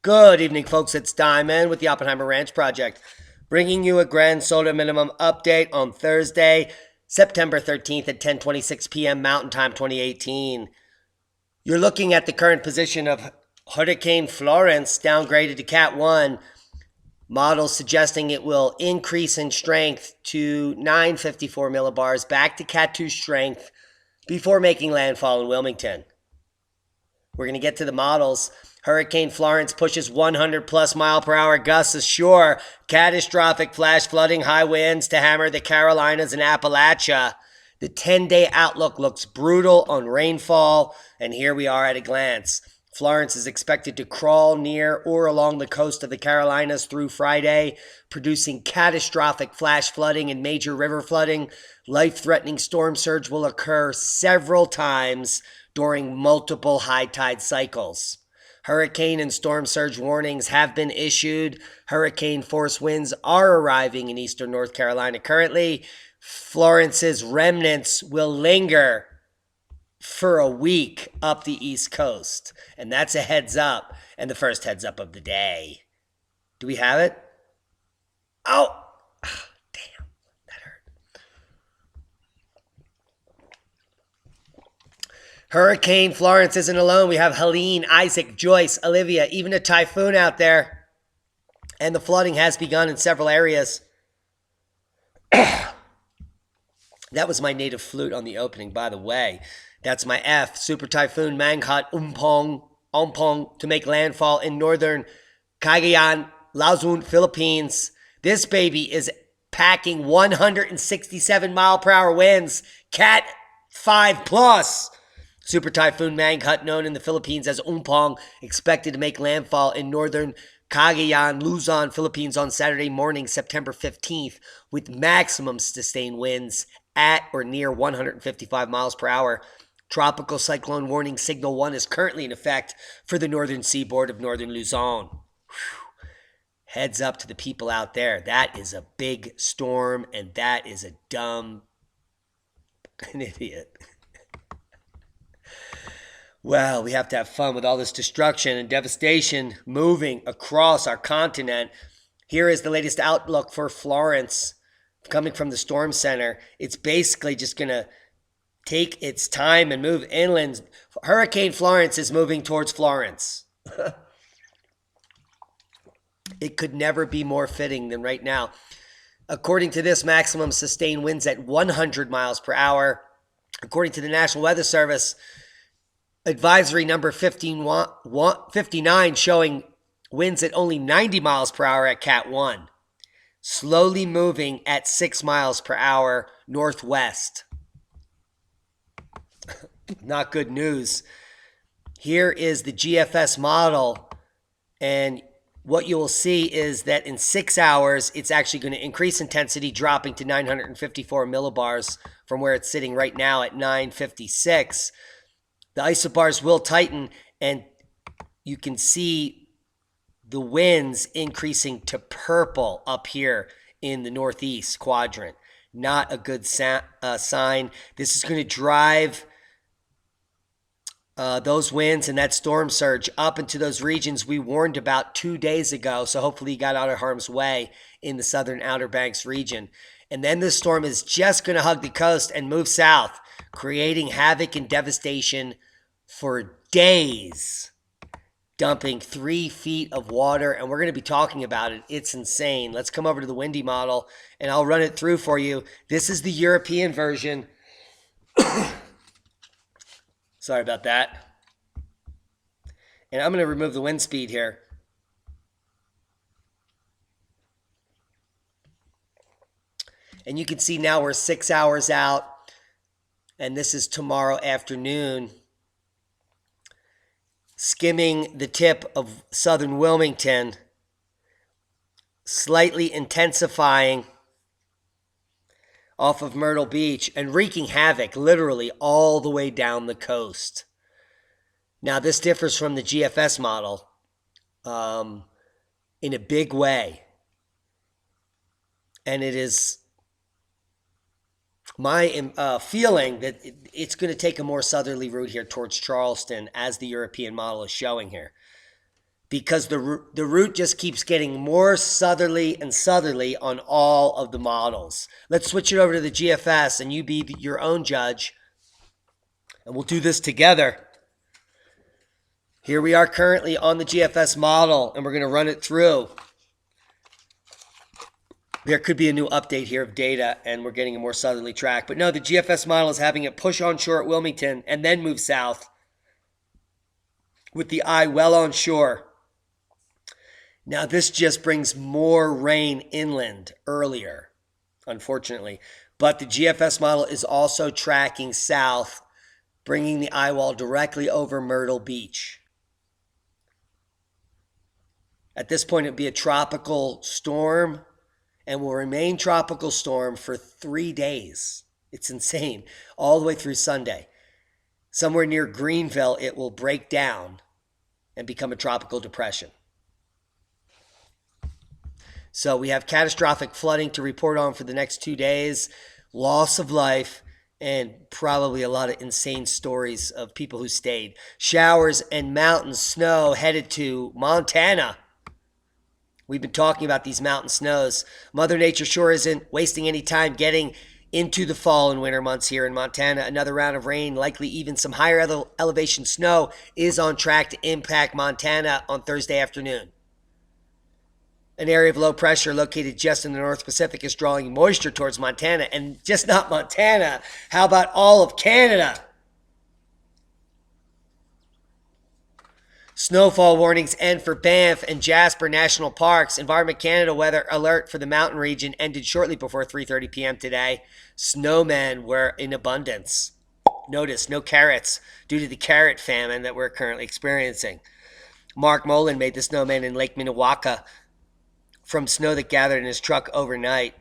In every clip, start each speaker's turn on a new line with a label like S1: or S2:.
S1: Good evening, folks. It's Diamond with the Oppenheimer Ranch Project, bringing you a grand solar minimum update on Thursday, September 13th at 10:26 p.m. Mountain Time 2018. You're looking at the current position of Hurricane Florence, downgraded to Cat 1. Models suggesting it will increase in strength to 954 millibars, back to Cat 2 strength before making landfall in Wilmington. We're going to get to the models. Hurricane Florence pushes 100 plus mile per hour gusts ashore. Catastrophic flash flooding, high winds to hammer the Carolinas and Appalachia. The 10-day outlook looks brutal on rainfall, and here we are at a glance. Florence is expected to crawl near or along the coast of the Carolinas through Friday, producing catastrophic flash flooding and major river flooding. Life-threatening storm surge will occur several times during multiple high tide cycles. Hurricane and storm surge warnings have been issued. Hurricane force winds are arriving in eastern North Carolina currently. Florence's remnants will linger for a week up the East Coast. And that's a heads up, and the first heads up of the day. Do we have it? Oh, damn, that hurt. Hurricane Florence isn't alone. We have Helene, Isaac, Joyce, Olivia, even a typhoon out there. And the flooding has begun in several areas. That was my native flute on the opening, by the way. That's my F, Super Typhoon Mangkhut Ompong to make landfall in northern Cagayan, Luzon, Philippines. This baby is packing 167 mile per hour winds, Cat 5 plus. Super Typhoon Mangkhut, known in the Philippines as Ompong, expected to make landfall in northern Cagayan, Luzon, Philippines on Saturday morning, September 15th, with maximum sustained winds at or near 155 miles per hour. Tropical Cyclone Warning Signal 1 is currently in effect for the northern seaboard of northern Luzon. Whew. Heads up to the people out there. That is a big storm, and that is a dumb an idiot. Well, we have to have fun with all this destruction and devastation moving across our continent. Here is the latest outlook for Florence coming from the Storm Center. It's basically just going to take its time and move inland. Hurricane Florence is moving towards Florence. It could never be more fitting than right now. According to this, maximum sustained winds at 100 miles per hour. According to the National Weather Service, advisory number 59 showing winds at only 90 miles per hour at Cat 1. Slowly moving at 6 miles per hour northwest. Not good news. Here is the GFS model, and what you will see is that in 6 hours, it's actually going to increase intensity, dropping to 954 millibars from where it's sitting right now at 956. The isobars will tighten, and you can see the winds increasing to purple up here in the northeast quadrant. Not a good sign. This is going to drive those winds and that storm surge up into those regions we warned about 2 days ago. So hopefully you got out of harm's way in the southern Outer Banks region. And then this storm is just going to hug the coast and move south, creating havoc and devastation for days, dumping 3 feet of water. And we're going to be talking about it. It's insane. Let's come over to the windy model and I'll run it through for you. This is the European version. Sorry about that. And I'm going to remove the wind speed here. And you can see now we're 6 hours out. And this is tomorrow afternoon. Skimming the tip of southern Wilmington. Slightly intensifying off of Myrtle Beach and wreaking havoc literally all the way down the coast. Now, this differs from the GFS model in a big way. And it is my feeling that it's going to take a more southerly route here towards Charleston, as the European model is showing here. because the route just keeps getting more southerly and southerly on all of the models. Let's switch it over to the GFS, and you be your own judge, and we'll do this together. Here we are currently on the GFS model, and we're going to run it through. There could be a new update here of data, and we're getting a more southerly track. But no, the GFS model is having it push onshore at Wilmington and then move south with the eye well onshore. Now, this just brings more rain inland earlier, unfortunately. But the GFS model is also tracking south, bringing the eye wall directly over Myrtle Beach. At this point, it would be a tropical storm and will remain tropical storm for 3 days. It's insane. All the way through Sunday. Somewhere near Greenville, it will break down and become a tropical depression. So we have catastrophic flooding to report on for the next 2 days, loss of life, and probably a lot of insane stories of people who stayed. Showers and mountain snow headed to Montana. We've been talking about these mountain snows. Mother Nature sure isn't wasting any time getting into the fall and winter months here in Montana. Another round of rain, likely even some higher elevation snow, is on track to impact Montana on Thursday afternoon. An area of low pressure located just in the North Pacific is drawing moisture towards Montana. And just not Montana, how about all of Canada? Snowfall warnings end for Banff and Jasper National Parks. Environment Canada weather alert for the mountain region ended shortly before 3:30 p.m. today. Snowmen were in abundance. Notice, no carrots due to the carrot famine that we're currently experiencing. Mark Mullen made the snowman in Lake Minnewaca from snow that gathered in his truck overnight.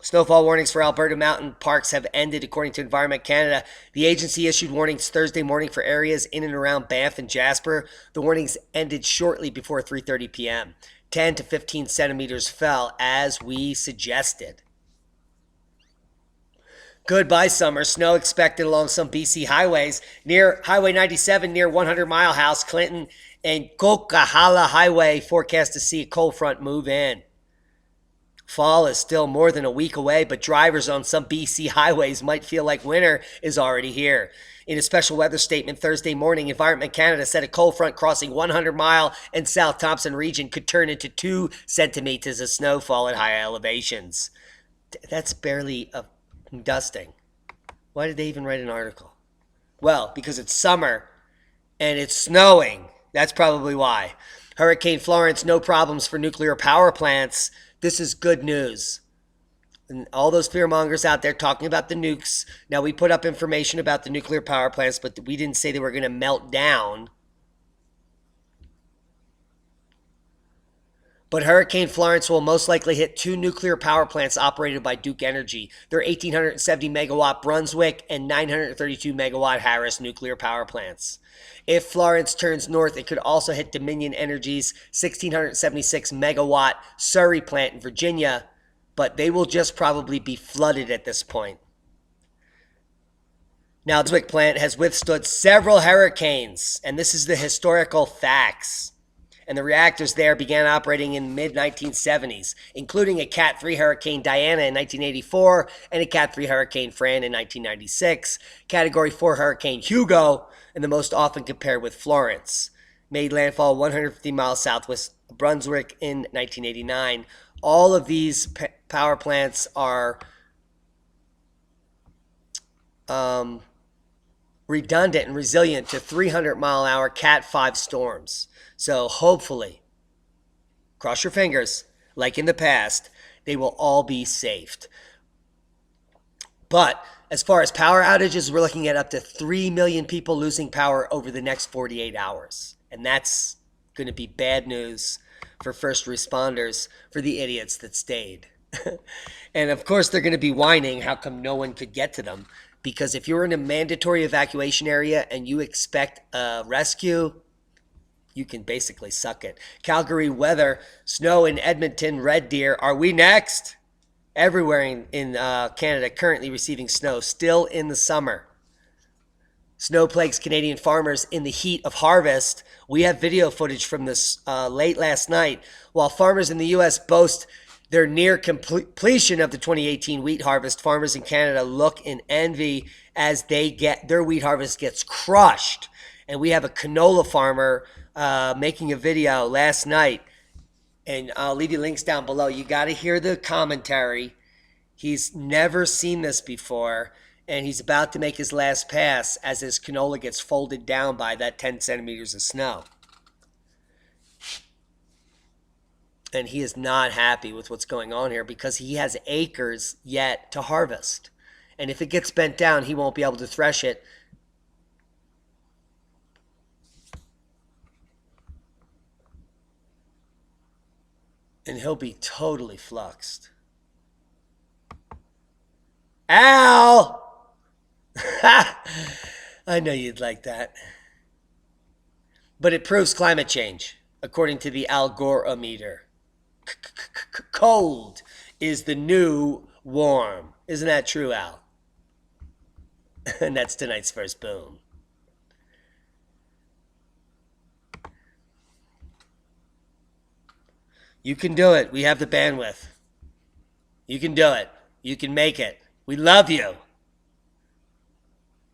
S1: Snowfall warnings for Alberta mountain parks have ended, according to Environment Canada. The agency issued warnings Thursday morning for areas in and around Banff and Jasper. The warnings ended shortly before 3:30 p.m. 10 to 15 centimeters fell, as we suggested. Goodbye summer. Snow expected along some BC highways. Near Highway 97, near 100 Mile House, Clinton, and Coquihalla Highway forecast to see a cold front move in. Fall is still more than a week away, but drivers on some BC highways might feel like winter is already here. In a special weather statement Thursday morning, Environment Canada said a cold front crossing 100 Mile and South Thompson region could turn into 2 centimeters of snowfall at high elevations. That's barely a dusting. Why did they even write an article? Well, because it's summer and it's snowing. That's probably why. Hurricane Florence, no problems for nuclear power plants. This is good news. And all those fearmongers out there talking about the nukes. Now, we put up information about the nuclear power plants, but we didn't say they were going to melt down. But Hurricane Florence will most likely hit 2 nuclear power plants operated by Duke Energy. They're 1,870 megawatt Brunswick and 932 megawatt Harris nuclear power plants. If Florence turns north, it could also hit Dominion Energy's 1,676 megawatt Surrey plant in Virginia, but they will just probably be flooded at this point. Now, the Brunswick plant has withstood several hurricanes, and this is the historical facts. And the reactors there began operating in the mid-1970s, including a Cat 3 Hurricane Diana in 1984 and a Cat 3 Hurricane Fran in 1996, Category 4 Hurricane Hugo, and the most often compared with Florence. Made landfall 150 miles southwest of Brunswick in 1989. All of these power plants are redundant and resilient to 300-mile-an-hour Cat 5 storms. So hopefully, cross your fingers, like in the past, they will all be saved. But as far as power outages, we're looking at up to 3 million people losing power over the next 48 hours. And that's going to be bad news for first responders, for the idiots that stayed. And of course, they're going to be whining how come no one could get to them. Because if you're in a mandatory evacuation area and you expect a rescue, you can basically suck it. Calgary weather, snow in Edmonton, Red Deer. Are we next? Everywhere in Canada currently receiving snow, still in the summer. Snow plagues Canadian farmers in the heat of harvest. We have video footage from this late last night. While farmers in the U.S. boast their near completion of the 2018 wheat harvest, farmers in Canada look in envy as their wheat harvest gets crushed. And we have a canola farmer making a video last night, and I'll leave you links down below. You got to hear the commentary. He's never seen this before, and he's about to make his last pass as his canola gets folded down by that 10 centimeters of snow. And he is not happy with what's going on here because he has acres yet to harvest. And if it gets bent down, he won't be able to thresh it. And he'll be totally fluxed. Al! I know you'd like that. But it proves climate change, according to the Al Gore-o-meter. Cold is the new warm. Isn't that true, Al? And that's tonight's first boom. You can do it. We have the bandwidth. You can do it. You can make it. We love you.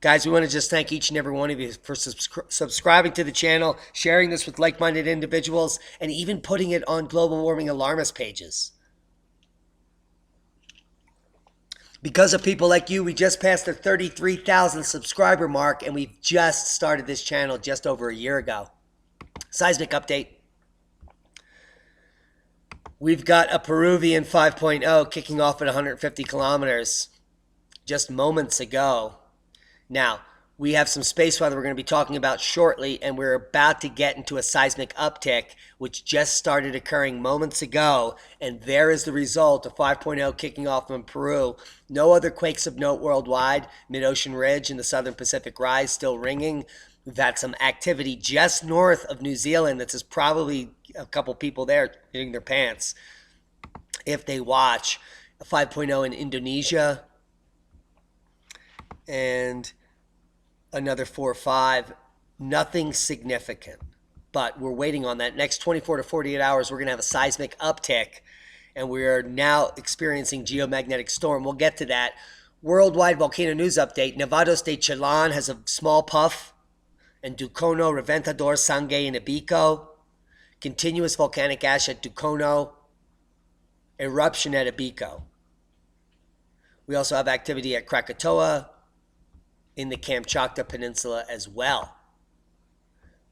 S1: Guys, we want to just thank each and every one of you for subscribing to the channel, sharing this with like-minded individuals, and even putting it on global warming alarmist pages. Because of people like you, we just passed the 33,000 subscriber mark, and we've just started this channel just over a year ago. Seismic update. We've got a Peruvian 5.0 kicking off at 150 kilometers just moments ago. Now, we have some space weather we're going to be talking about shortly, and we're about to get into a seismic uptick, which just started occurring moments ago, and there is the result of 5.0 kicking off in Peru. No other quakes of note worldwide. Mid-Ocean Ridge and the Southern Pacific Rise still ringing. We've had some activity just north of New Zealand that's probably a couple people there hitting their pants if they watch. A 5.0 in Indonesia and another 4 or 5. Nothing significant, but we're waiting on that. Next 24 to 48 hours, we're going to have a seismic uptick, and we are now experiencing geomagnetic storm. We'll get to that. Worldwide volcano news update. Nevados de Chillán has a small puff, and Ducono, Reventador, Sangay, and Ibico. Continuous volcanic ash at Ducono. Eruption at Ibico. We also have activity at Krakatoa in the Kamchatka Peninsula as well.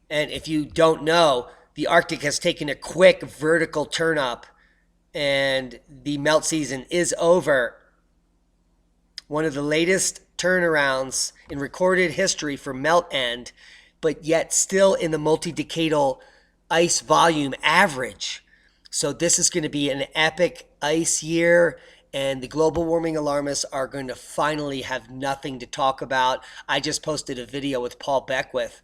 S1: And if you don't know, the Arctic has taken a quick vertical turn up, and the melt season is over. One of the latest turnarounds in recorded history for melt end, but yet still in the multi-decadal ice volume average. So this is going to be an epic ice year, and the global warming alarmists are going to finally have nothing to talk about. I just posted a video with Paul Beckwith,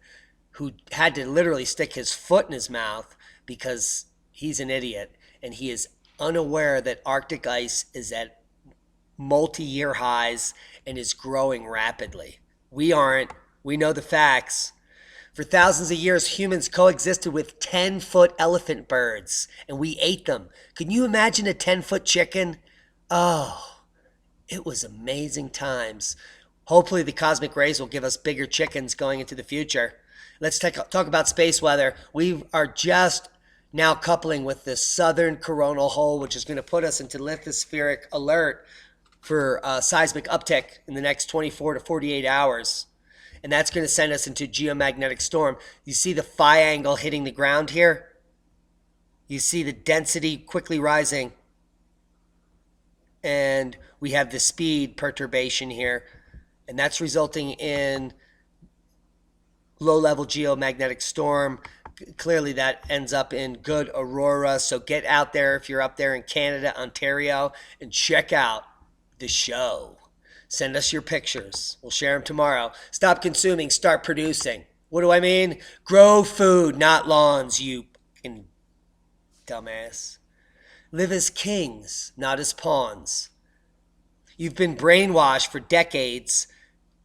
S1: who had to literally stick his foot in his mouth because he's an idiot, and he is unaware that Arctic ice is at multi-year highs and is growing rapidly. We aren't. We know the facts. For thousands of years, humans coexisted with 10-foot elephant birds, and we ate them. Can you imagine a 10-foot chicken? Oh, it was amazing times. Hopefully the cosmic rays will give us bigger chickens going into the future. Let's talk about space weather. We are just now coupling with the southern coronal hole, which is going to put us into lithospheric alert for seismic uptick in the next 24 to 48 hours. And that's going to send us into geomagnetic storm. You see the phi angle hitting the ground here? You see the density quickly rising. And we have the speed perturbation here. And that's resulting in low-level geomagnetic storm. Clearly that ends up in good aurora. So get out there if you're up there in Canada, Ontario, and check out the show. Send us your pictures. We'll share them tomorrow. Stop consuming, start producing. What do I mean? Grow food, not lawns, you fucking dumbass. Live as kings, not as pawns. You've been brainwashed for decades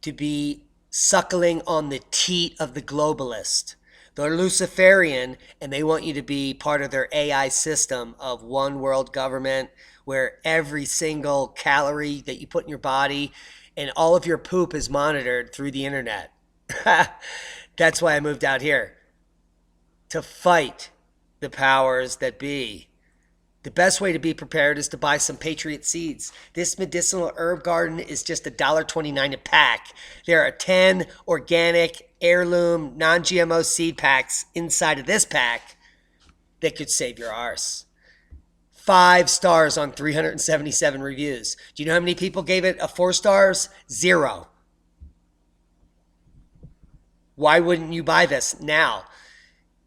S1: to be suckling on the teat of the globalist. They're Luciferian, and they want you to be part of their AI system of one world government where every single calorie that you put in your body and all of your poop is monitored through the internet. That's why I moved out here, to fight the powers that be. The best way to be prepared is to buy some Patriot seeds. This medicinal herb garden is just $1.29 a pack. There are 10 organic, heirloom, non-GMO seed packs inside of this pack that could save your arse. 5 stars on 377 reviews. Do you know how many people gave it a 4 stars? 0. Why wouldn't you buy this now?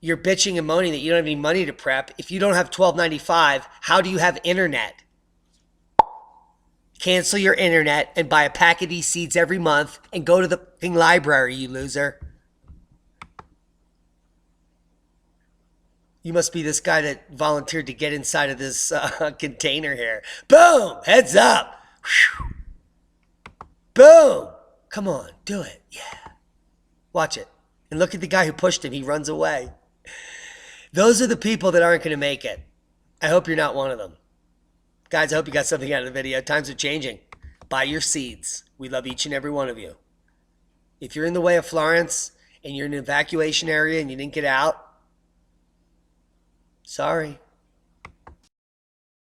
S1: You're bitching and moaning that you don't have any money to prep. If you don't have $12.95, how do you have internet? Cancel your internet and buy a pack of these seeds every month and go to the fucking library, you loser. You must be this guy that volunteered to get inside of this container here. Boom! Heads up! Whew. Boom! Come on, do it. Yeah. Watch it. And look at the guy who pushed him. He runs away. Those are the people that aren't going to make it. I hope you're not one of them. Guys, I hope you got something out of the video. Times are changing. Buy your seeds. We love each and every one of you. If you're in the way of Florence and you're in an evacuation area and you didn't get out, sorry.